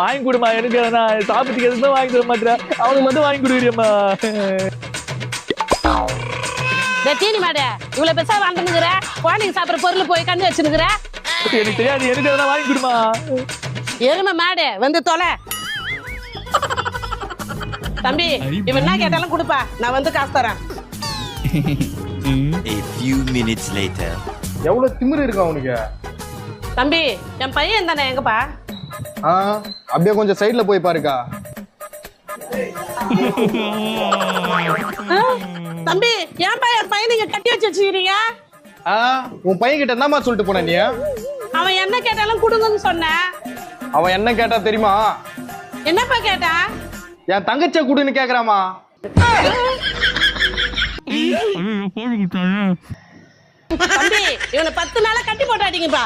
வாங்கி கொடுமா, எனக்கு நான் சாப்பிட்டுக்கு எதுவுமே வாங்கி தர மாட்டேன், அவனுக்கு மட்டும் வாங்கி கொடுக்குறியம்மா. தீனி மாடு இவ்வளவு பெருசா வந்துருக்குற, குழந்தைங்க சாப்பிடுற பொருள் போய் கண்ணு வச்சுருக்குற. எனக்கு தெரியாது, எனக்கு எதனா வாங்கி கொடுமா. எருமை மாடு வந்து தொலை. தம்பி இவன் என்ன கேட்டாலும் கொடுப்பா, நான் வந்து காசு தரேன். A few minutes later. எவ்வளவு திமிரு இருக்கு அவனுக்கு. தம்பி என் பையன் தானே, எங்கப்பா? அப்படியே கொஞ்சம் சைடுல போய் பாருக்கா. தம்பி என் பையன் நீங்க கட்டி வச்சு வச்சுக்கிறீங்க. உன் பையன் கிட்ட என்னமா சொல்லிட்டு போன நீ? அவன் என்ன கேட்டாலும் கொடுங்கன்னு சொன்னேன். அவன் என்ன கேட்டா தெரியுமா? என்னப்பா கேட்டா? என் தங்கச்சியை குடுன்னு கேக்குறாமா. தம்பி இவனை 10 நாளா கட்டி போட்டாதீங்கப்பா.